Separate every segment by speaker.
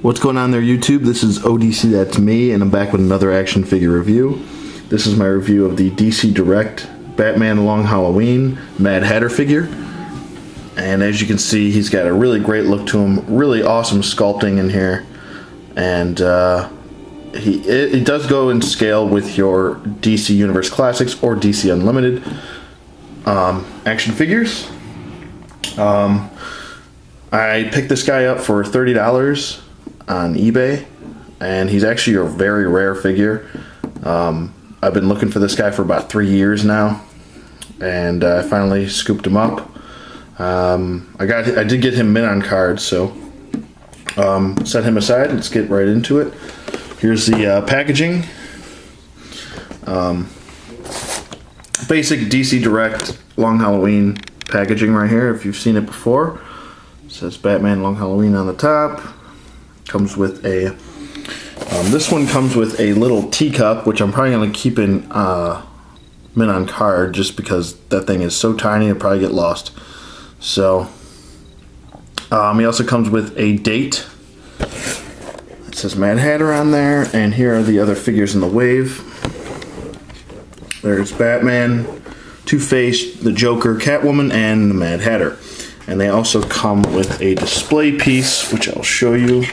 Speaker 1: What's going on there, YouTube? This is ODC, that's me, and I'm back with another action figure review. This is my review of the DC Direct Batman Long Halloween Mad Hatter figure. And as you can see, he's got a really great look to him, really awesome sculpting in here. And it does go in scale with your DC Universe Classics or DC Unlimited action figures. I picked this guy up for $30 on eBay, and he's actually a very rare figure. I've been looking for this guy for about 3 years now, and I finally scooped him up. I did get him mint on card, so set him aside. Let's get right into it. Here's the packaging. Basic DC Direct Long Halloween packaging right here. If you've seen it before, it says Batman Long Halloween on the top. Comes with a this one comes with a little teacup, which I'm probably going to keep in mint on card just because that thing is so tiny it'll probably get lost. So he also comes with a date. It says Mad Hatter on there, and here are the other figures in the wave. There's Batman, Two-Face, the Joker, Catwoman, and the Mad Hatter. And they also come with a display piece, which I'll show you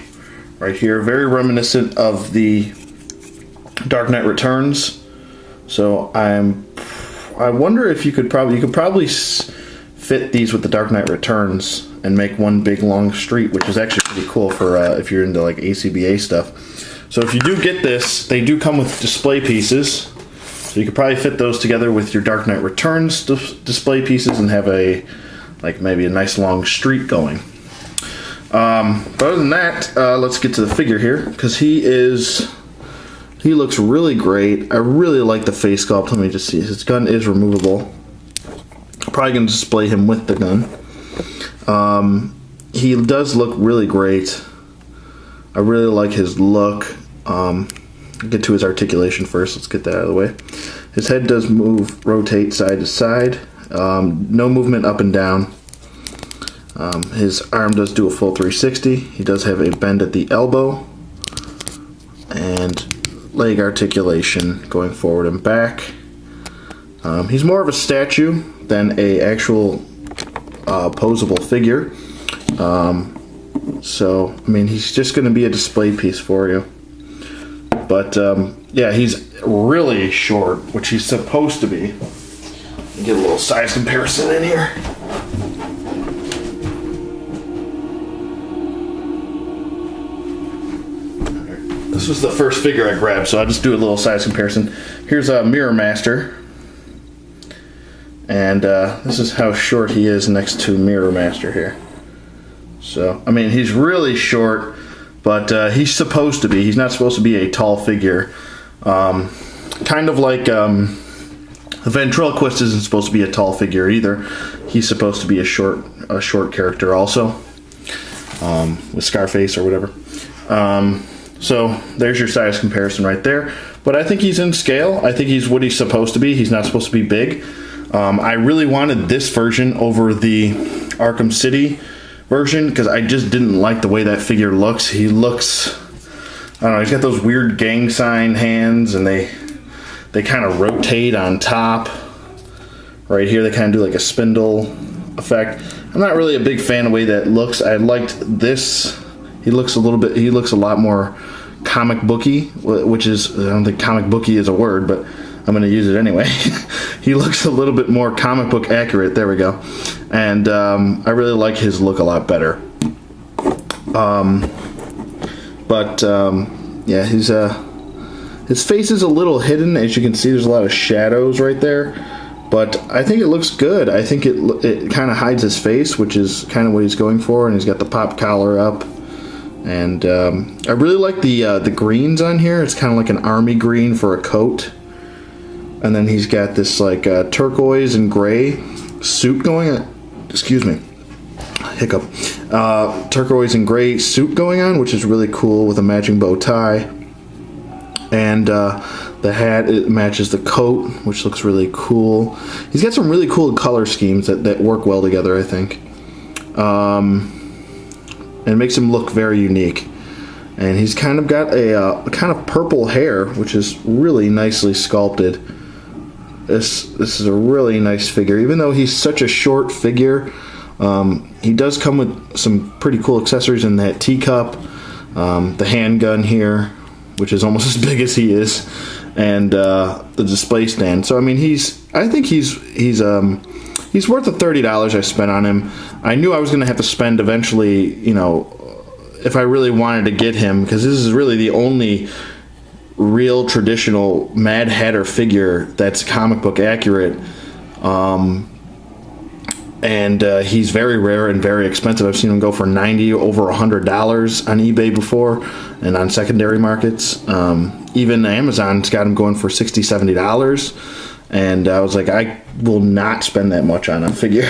Speaker 1: right here. Very reminiscent of the Dark Knight Returns. So I wonder if you could probably fit these with the Dark Knight Returns and make one big long street, which is actually pretty cool for if you're into like ACBA stuff. So if you do get this, they do come with display pieces. So you could probably fit those together with your Dark Knight Returns display pieces and have maybe a nice long street going. But other than that, let's get to the figure here, because he looks really great. I really like the face sculpt. Let me just see. His gun is removable. I'm probably going to display him with the gun. He does look really great. I really like his look. Get to his articulation first. Let's get that out of the way. His head does rotate side to side. No movement up and down. His arm does do a full 360. He does have a bend at the elbow. And leg articulation going forward and back. He's more of a statue than a actual posable figure. So, I mean, he's just going to be a display piece for you. But, yeah, he's really short, which he's supposed to be. Get a little size comparison in here. This was the first figure I grabbed, so I'll just do a little size comparison. Here's a Mirror Master. And this is how short he is next to Mirror Master here. So, I mean, he's really short, but he's supposed to be. He's not supposed to be a tall figure. Kind of like Ventriloquist isn't supposed to be a tall figure either. He's supposed to be a short character also, with Scarface or whatever. So there's your size comparison right there. But I think he's in scale. I think he's what he's supposed to be. He's not supposed to be big. I really wanted this version over the Arkham City version because I just didn't like the way that figure looks. He looks, I don't know, he's got those weird gang sign hands, and they kind of rotate on top. Right here, they kind of do like a spindle effect. I'm not really a big fan of the way that looks. I liked this. He looks a lot more comic booky, which is, I don't think comic booky is a word, but I'm going to use it anyway. He looks a little bit more comic book accurate. There we go. And I really like his look a lot better. Yeah, his face is a little hidden. As you can see, there's a lot of shadows right there. But I think it looks good. I think it kind of hides his face, which is kind of what he's going for. And he's got the pop collar up. And I really like the greens on here. It's kind of like an army green for a coat. And then he's got this like turquoise and gray suit going on. Excuse me. Hiccup. Turquoise and gray suit going on, which is really cool with a matching bow tie. And the hat, it matches the coat, which looks really cool. He's got some really cool color schemes that work well together, I think. And it makes him look very unique. and he's kind of got a kind of purple hair, which is really nicely sculpted. This is a really nice figure, even though he's such a short figure. He does come with some pretty cool accessories in that teacup, the handgun here, which is almost as big as he is, and the display stand. So I mean, I think he's worth the $30 I spent on him. I knew I was going to have to spend eventually, you know, if I really wanted to get him, because this is really the only real traditional Mad Hatter figure that's comic book accurate. And he's very rare and very expensive. I've seen him go for $90, over $100 on eBay before, and on secondary markets. Even Amazon's got him going for $60, $70. And I was like, I will not spend that much on a figure.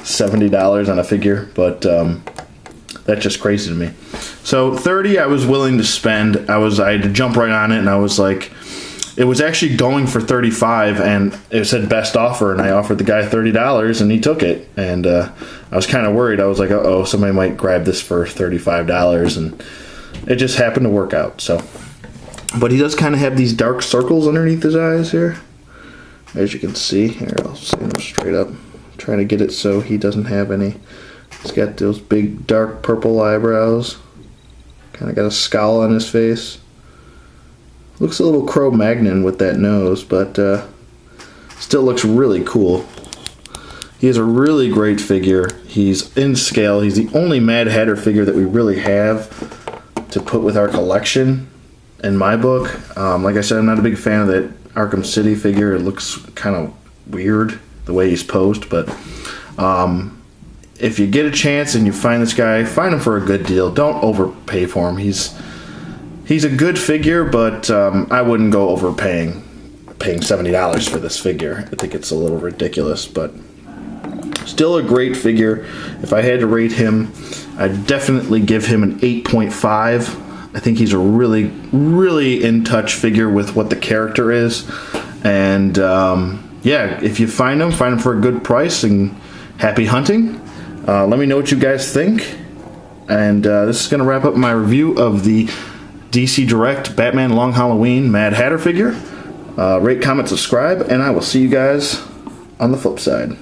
Speaker 1: $70 on a figure, but that's just crazy to me. So $30 I was willing to spend. I had to jump right on it, and I was like, it was actually going for $35, and it said best offer, and I offered the guy $30, and he took it. And I was kind of worried. I was like, uh-oh, somebody might grab this for $35, and it just happened to work out. So, but he does kind of have these dark circles underneath his eyes here, as you can see. Here, I'll stand him straight up. I'm trying to get it so he doesn't have any. He's got those big dark purple eyebrows. Kind of got a scowl on his face. Looks a little Cro-Magnon with that nose, but still looks really cool. He is a really great figure. He's in scale. He's the only Mad Hatter figure that we really have to put with our collection in my book. Like I said, I'm not a big fan of that Arkham City figure. It looks kind of weird the way he's posed, but if you get a chance and you find this guy, find him for a good deal. Don't overpay for him. He's a good figure, but I wouldn't go paying $70 for this figure. I think it's a little ridiculous, but still a great figure. If I had to rate him, I'd definitely give him an 8.5. I think he's a really, really in-touch figure with what the character is. And yeah, if you find him for a good price, and happy hunting. Let me know what you guys think. And this is going to wrap up my review of the DC Direct Batman Long Halloween Mad Hatter figure. Rate, comment, subscribe, and I will see you guys on the flip side.